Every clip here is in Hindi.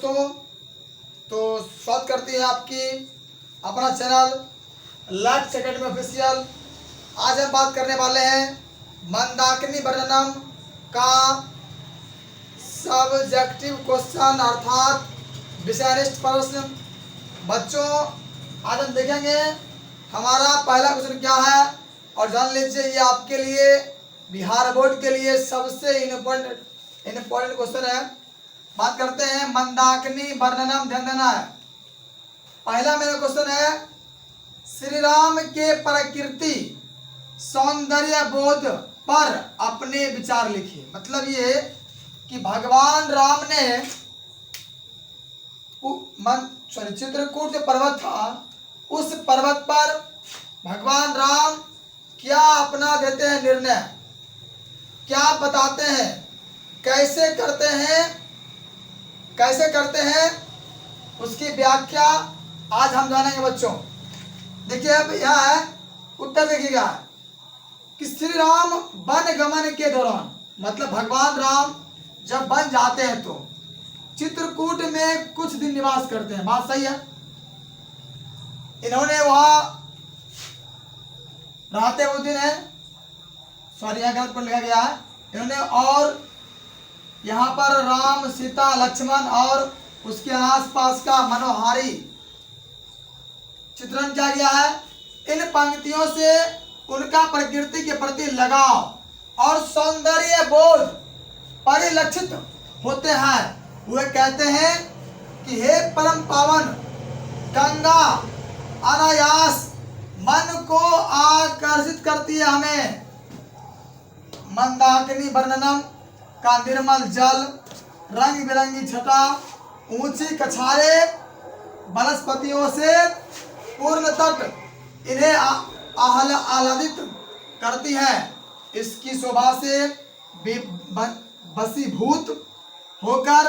दोस्तों, तो स्वागत करती है आपकी अपना चैनल लक्ष्य एकेडमी ऑफिशियल। आज हम बात करने वाले हैं मंदाकिनी वर्णनम का सब्जेक्टिव क्वेश्चन अर्थात विषयनिष्ठ प्रश्न। बच्चों, आज हम देखेंगे हमारा पहला क्वेश्चन क्या है, और जान लीजिए ये आपके लिए बिहार बोर्ड के लिए सबसे इम्पोर्टेंट क्वेश्चन है। बात करते हैं मंदाकिनी वर्णनम, ध्यान देना है। पहला मेरा क्वेश्चन है, श्री राम के प्रकृति सौंदर्य बोध पर अपने विचार लिखिए। मतलब ये कि भगवान राम ने चित्रकूट जो पर्वत था, उस पर्वत पर भगवान राम क्या अपना देते हैं निर्णय, क्या बताते हैं, कैसे करते हैं उसकी व्याख्या आज हम जानेंगे। बच्चों देखिए, अब यह है उत्तर देखिएगा कि श्री राम वन गमन के दौरान, मतलब भगवान राम जब वन जाते हैं तो चित्रकूट में कुछ दिन निवास करते हैं। बात सही है। इन्होंने वहां रहते हुए दिन है, सॉरी यहाँ गलत पर लिखा गया है इन्होंने, और यहाँ पर राम सीता लक्ष्मण और उसके आसपास का मनोहारी चित्रण किया गया है। इन पंक्तियों से उनका प्रकृति के प्रति लगाव और सौंदर्य बोध परिलक्षित होते हैं। वे कहते हैं कि हे परम पावन गंगा, अनायास मन को आकर्षित करती है हमें। मंदाकिनी वर्णनम का निर्मल जल, रंग बिरंगी छटा, ऊंची कछारे, वनस्पतियों से पूर्ण तट इन्हें आह्लादित करती है। इसकी शोभा से वशीभूत होकर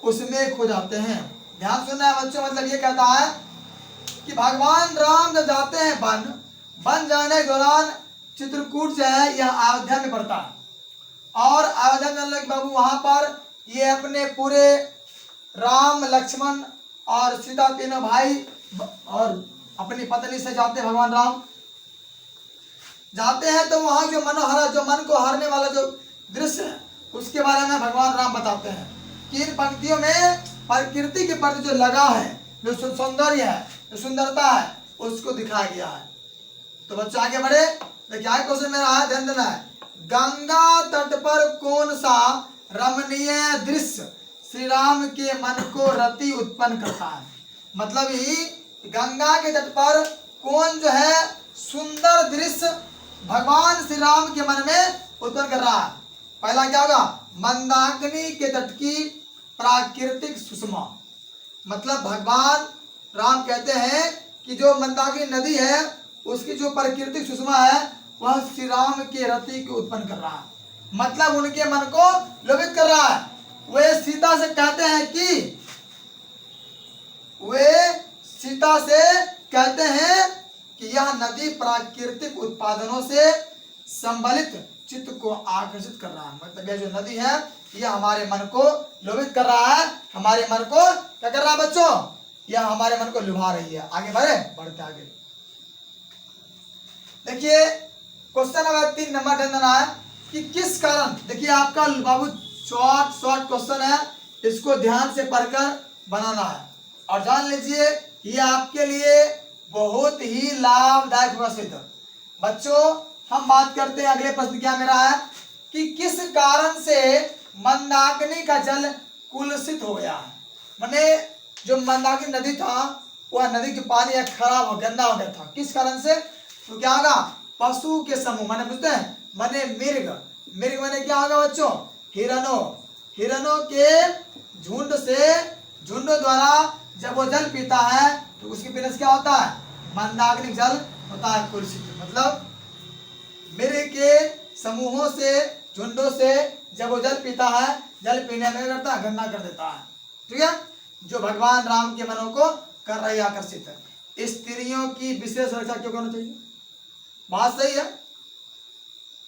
उसमें खो जाते हैं। ध्यान सुनना है बच्चों, मतलब ये कहता है कि भगवान राम जब जाते हैं वन जाने के दौरान चित्रकूट जो है यह अयोध्या में पड़ता है, और अयोध्या में बाबू वहां पर ये अपने पूरे राम लक्ष्मण और सीता तीनों भाई और अपनी पत्नी से जाते हैं। भगवान राम जाते हैं तो वहां जो मनोहरा, जो मन को हरने वाला जो दृश्य है उसके बारे में भगवान राम बताते हैं कि इन पंक्तियों में प्रकृति के प्रति जो लगाव है, जो सौंदर्य है, जो सुंदरता है, उसको दिखाया गया है। तो बच्चों आगे बढ़े। क्या क्वेश्चन मेरा है, ध्यान देना है। गंगा तट पर कौन सा रमणीय दृश्य श्री राम के मन को रति उत्पन्न करता है। मतलब ही गंगा के तट पर कौन जो है सुंदर दृश्य भगवान श्री राम के मन में उत्पन्न कर रहा है। पहला क्या होगा, मंदाकिनी के तट की प्राकृतिक सुषमा। मतलब भगवान राम कहते हैं कि जो मंदाकिनी नदी है उसकी जो प्राकृतिक सुषमा है वह श्री राम के रति को उत्पन्न कर रहा है, मतलब उनके मन को लोभित कर रहा है। वे सीता से कहते हैं कि यह नदी प्राकृतिक उत्पादनों से संबलित चित्त को आकर्षित कर रहा है। मतलब यह जो नदी है यह हमारे मन को लोभित कर रहा है, हमारे मन को क्या कर रहा है बच्चों, यह हमारे मन को लुभा रही है। आगे बढ़ते आगे। देखिए क्वेश्चन नंबर 3 नंबर देना है कि किस कारण, देखिए आपका बाबू शॉर्ट क्वेश्चन है, इसको ध्यान से पढ़कर बनाना है, और जान लीजिए ये आपके लिए बहुत ही लाभदायक होगा सिद्ध। बच्चों हम बात करते हैं, अगले प्रश्न क्या मेरा है कि किस कारण से मंदाकिनी का जल कुलसित हो गया है। माने जो मंदाकिनी नदी था वह नदी के पानी खराब हो गंदा हो गया था। किस कारण से, तो क्या होगा, पशु के समूह, माने बुझते हैं, माने मिर्ग माने क्या होगा बच्चों, हिरणों के झुंडों द्वारा जब वो जल पीता है तो उसकी पीने से क्या होता है, मंदाकिनी जल होता है कुलसित। मतलब मिर्ग के समूहों से, झुंडों से जब वो जल पीता है, जल पीने में करता है, गंदा कर देता है। ठीक है, जो भगवान राम के मनों को कर रही आकर्षित है। स्त्रियों की विशेष रक्षा क्यों करना चाहिए, बात सही है।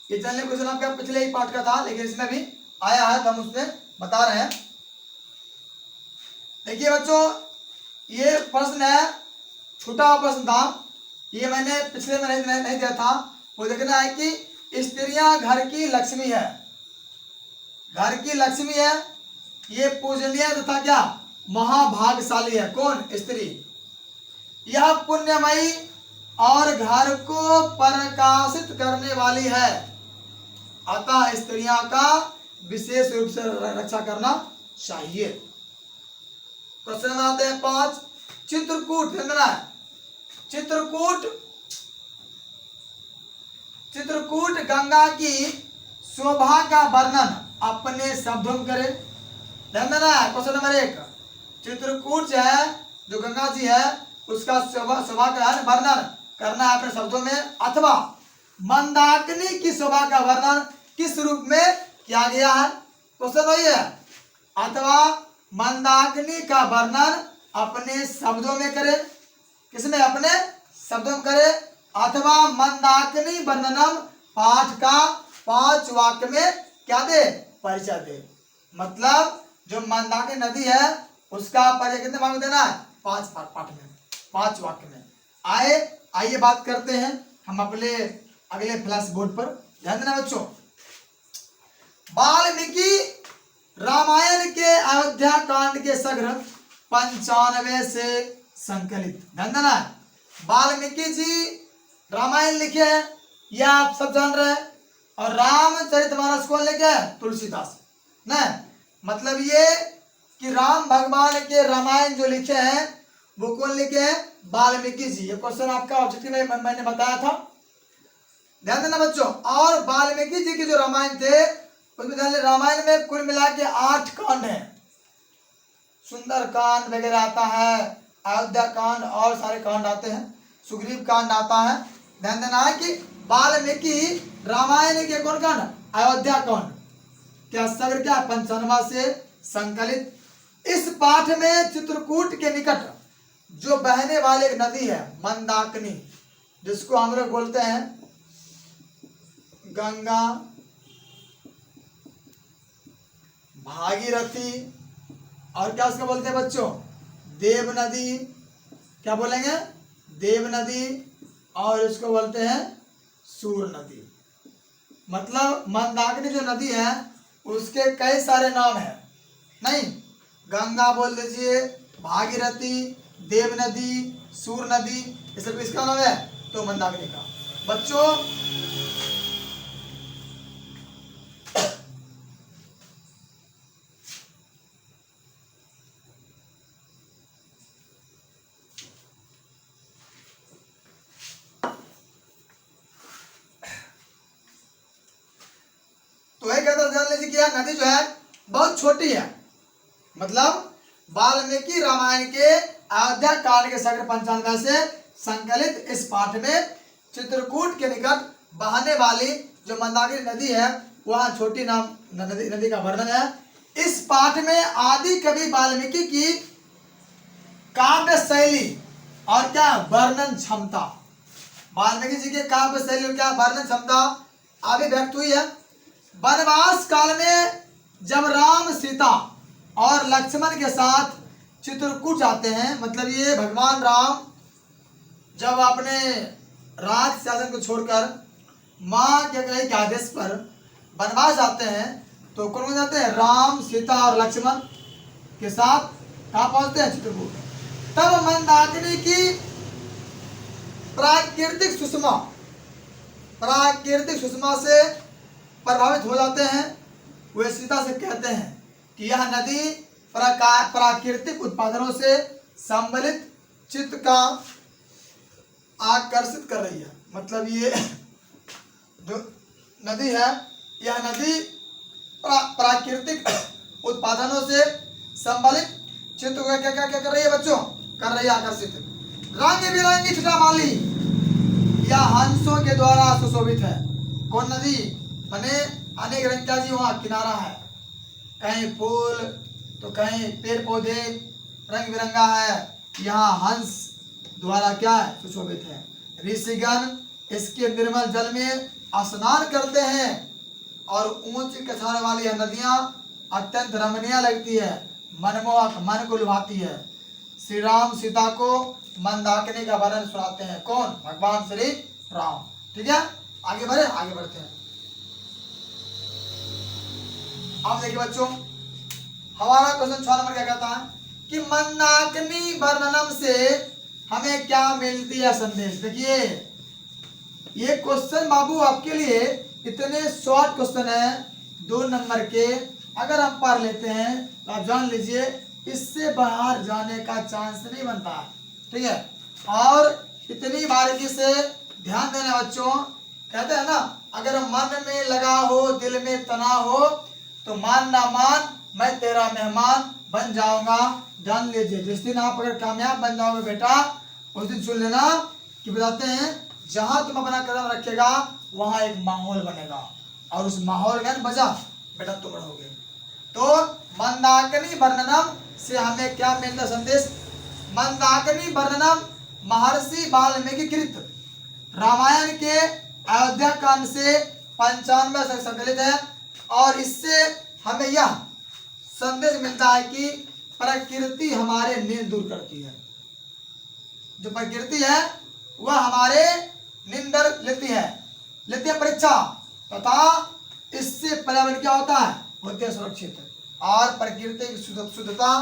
ये चलने क्वेश्चन आपका पिछले ही पार्ट का था, लेकिन इसमें भी आया है तो हम उसमें बता रहे हैं। देखिए बच्चों, ये प्रश्न है, छोटा प्रश्न था, ये मैंने पिछले में नहीं दिया था। वो देखना है कि स्त्रियां घर की लक्ष्मी है, घर की लक्ष्मी है, ये पूजनीय तथा क्या महाभाग्यशाली है। कौन? स्त्री। यह पुण्यमयी और घर को प्रकाशित करने वाली है, अतः स्त्रियों का विशेष रूप से रक्षा करना चाहिए। क्वेश्चन नंबर आते हैं 5, चित्रकूट। चित्रकूट, चित्रकूट गंगा की शोभा का वर्णन अपने शब्दों में करे। ध्यान देना है। क्वेश्चन नंबर 1, चित्रकूट जो है, जो गंगा जी है, उसका शोभा का वर्णन करना है अपने शब्दों में, अथवा मंदाकिनी की शोभा का वर्णन किस रूप में किया गया है। क्वेश्चन वही है, अथवा मंदाकिनी का वर्णन अपने शब्दों में करे। किसमें? अपने शब्दों में करे। अथवा मंदाकिनी वर्णनम पाठ का 5 वाक्य में क्या दे? परिचय दे। मतलब जो मंदाकिनी नदी है उसका परिचय कितने भाग में देना है? 5 पाठ में, 5 वाक्य में। आइए बात करते हैं हम अपने अगले फ्लैश बोर्ड पर। ध्यान देना बच्चों, वाल्मीकि रामायण के अयोध्या कांड के संग्रह 95 से संकलित। ध्यान देना है, वाल्मीकि जी रामायण लिखे हैं, यह आप सब जान रहे हैं। और रामचरितमानस कौन लिखे है? तुलसीदास न। मतलब ये कि राम भगवान के रामायण जो लिखे हैं वो कौन लिखे हैं? वाल्मीकि जी। ये क्वेश्चन आपका ऑब्जेक्टिव में मैंने बताया था, ध्यान देना बच्चों। और वाल्मीकि जी के जो रामायण थे उसमें रामायण में कुल मिला के 8 कांड हैं। सुंदर कांड वगैरह आता है, अयोध्या कांड और सारे कांड आते हैं, सुग्रीव कांड आता है। ध्यान देना है कि वाल्मीकि रामायण के कौन कांड? अयोध्या कांड क्या सग्र क्या 95 से संकलित। इस पाठ में चित्रकूट के निकट जो बहने वाली एक नदी है मंदाकिनी, जिसको हम लोग बोलते हैं गंगा, भागीरथी, और क्या उसको बोलते हैं बच्चों? देव नदी। क्या बोलेंगे? देव नदी। और इसको बोलते हैं सूर नदी। मतलब मंदाकिनी जो नदी है उसके कई सारे नाम हैं। नहीं, गंगा बोल दीजिए, भागीरथी, देव नदी, सूर नदी, ये सब किसका नाम है? तो मंदाकिनी का। बच्चों तो एक जान लीजिए कि यह नदी जो है बहुत छोटी है। मतलब वाल्मीकि रामायण के अयोध्या कांड के संग्रह 95 से संकलित इस पाठ में चित्रकूट के निकट बहने वाली जो मंदाकिनी नदी है वह छोटी नाम नदी का वर्णन है। इस पाठ में आदि कवि वाल्मीकि की काव्य शैली और क्या वर्णन क्षमता, वाल्मीकि जी के काव्य शैली और क्या वर्णन क्षमता अभिव्यक्त हुई है। वनवास काल में जब राम, सीता और लक्ष्मण के साथ चित्रकूट जाते हैं, मतलब ये भगवान राम जब अपने राज शासन को छोड़कर माँ के कहे के आदेश पर वनवास जाते हैं तो कौन जाते हैं? राम, सीता और लक्ष्मण के साथ कहाँ पहुंचते हैं? चित्रकूट। तब मंदाकिनी की प्राकृतिक सुषमा से प्रभावित हो जाते हैं। वे सीता से कहते हैं कि यह नदी प्राकृतिक उत्पादनों से सम्मिलित चित्त का आकर्षित कर रही है। मतलब ये जो नदी है, यह नदी प्राकृतिक उत्पादनों से सम्मिलित चित्त को क्या क्या क्या कर रही है बच्चों? कर रही है आकर्षित। रंग बिरंगी छटामाली या हंसों के द्वारा सुशोभित है। कौन नदी? माने अनेक रंग का जी वहाँ किनारा है, कहीं फूल तो कहीं पेड़ पौधे रंग बिरंगा है, यहाँ हंस द्वारा क्या है? सुशोभित है। ऋषिगण इसके निर्मल जल में स्नान करते हैं और ऊंची कछार वाली यह नदियाँ अत्यंत रमणीय लगती है। मनमोहक, मन को लुभाती है। श्री राम सीता को मंदाकिनी का वर्णन सुनाते हैं। कौन? भगवान श्री राम। ठीक है, आगे बढ़े, आगे बढ़ते हैं। अब देखिए बच्चों, हमारा क्वेश्चन 6 नंबर क्या कहता है कि मंदाकिनी वर्णनम से हमें क्या मिलती है संदेश। देखिए ये क्वेश्चन बाबू आपके लिए इतने शॉर्ट क्वेश्चन है, 2 नंबर के, अगर हम पढ़ लेते हैं तो आप जान लीजिए इससे बाहर जाने का चांस नहीं बनता। ठीक है, और इतनी बारीकी से ध्यान देना बच्चों। कहते हैं ना, अगर मन में लगा हो, दिल में तना हो, तो मान ना मान मैं तेरा मेहमान बन जाऊंगा। जान लीजिए जिस दिन आप अगर कामयाब बन जाओगे बेटा, उस दिन सुन लेना कि बताते हैं जहां तुम अपना कदम रखेगा वहां एक माहौल बनेगा, और उस माहौल का बजा बेटा तुम रहोगे। तो मंदाकिनी वर्णनम से हमें क्या मिलता संदेश। मंदाकिनी वर्णनम महर्षि वाल्मीकि कृत रामायण के अयोध्या कांड से 95 संकलित है, और इससे हमें यह संदेश मिलता है कि प्रकृति हमारे नींद दूर करती है। जो प्रकृति है वह हमारे नींदर लेती है परीक्षा, तथा इससे पर्यावरण क्या होता है, होते हैं सुरक्षित। और प्रकृति की शुद्धता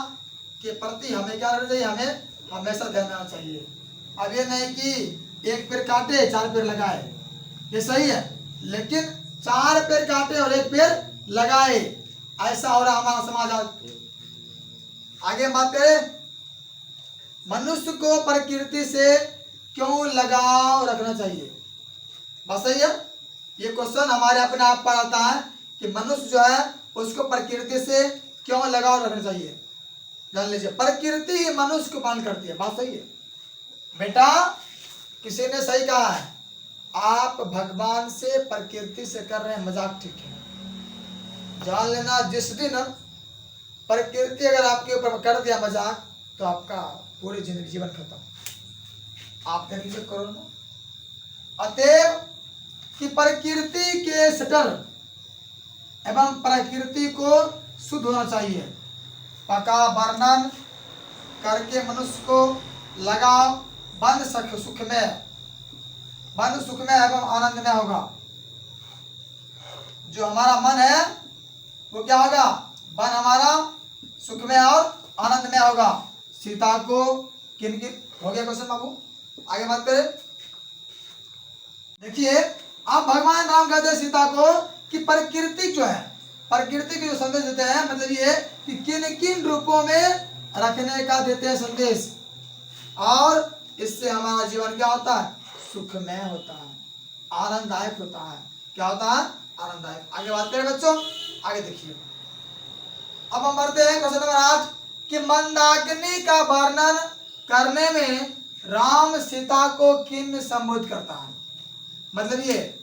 के प्रति हमें क्या करना चाहिए, हमें हमेशा ध्यान देना चाहिए। अब ये नहीं कि एक पेड़ काटे 4 पेड़ लगाए, ये सही है, लेकिन 4 पेड़ काटे और 1 पेड़ लगाए, ऐसा हो रहा हमारा समाज आज। आगे बात करें, मनुष्य को प्रकृति से क्यों लगाव रखना चाहिए। बात सही है, ये क्वेश्चन हमारे अपने आप पर आता है कि मनुष्य जो है उसको प्रकृति से क्यों लगाव रखना चाहिए। जान लीजिए प्रकृति ही मनुष्य को पालन करती है। बात सही है बेटा, किसी ने सही कहा है, आप भगवान से प्रकृति से कर रहे हैं मजाक, ठीक है। जान लेना जिस दिन प्रकृति अगर आपके ऊपर कर दिया मजाक, तो आपका पूरी जिंदगी जीवन खत्म। आप देख लीजिए कोरोना। अतएव कि प्रकृति के सटर एवं प्रकृति को शुद्ध होना चाहिए। पका वर्णन करके मनुष्य को लगाव बंद सुख में एवं आनंद में होगा। जो हमारा मन है वो क्या होगा, मन हमारा सुख में और आनंद में होगा। सीता को किन हो गया क्वेश्चन बाबू, आगे बात करें। देखिए आप भगवान राम कहते हैं सीता को कि प्रकृति जो है, प्रकृति के जो संदेश देते हैं, मतलब ये कि किन किन रूपों में रखने का देते हैं संदेश, और इससे हमारा जीवन क्या होता है, सुखमय होता है, आनंददायक होता है। क्या होता है, आनंददायक। आगे बात करें बच्चों, आगे देखिए। अब हम बढ़ते हैं क्वेश्चन नंबर 8 कि मंदाकिनी का वर्णन करने में राम सीता को किन संबोधित करता है। मतलब ये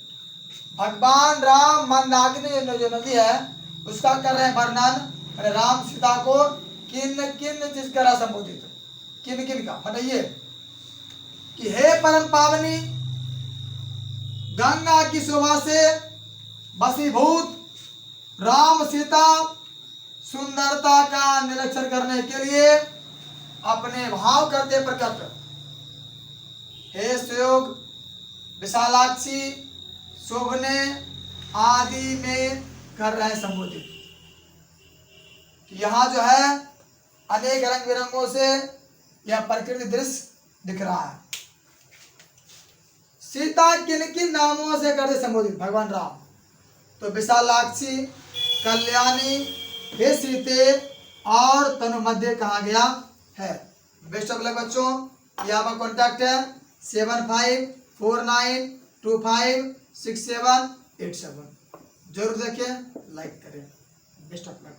भगवान राम मंदाकिनी जो नदी है उसका कर रहे हैं वर्णन, राम सीता को किन किन चीज कर रहा संबोधित, किन किन का, मतलब ये कि हे परम पावनी गंगा की शोभा से बसीभूत राम सीता सुंदरता का निरीक्षण करने के लिए अपने भाव करते प्रकट। हे सुयोग विशालाक्षी शोभने आदि में कर रहे हैं संबोधित। यहाँ जो है अनेक रंग बिरंगों से यह प्रकृति दृश्य दिख रहा है। सीता किन किन नामों से करते संबोधित भगवान राम, तो विशालाक्षी, कल्याणी, हे सीते और तनु मध्य कहा गया है। बेस्ट ऑफ लक बच्चों, यहाँ पर कॉन्टैक्ट है 7549256787। जरूर देखें, लाइक करें। Best of luck.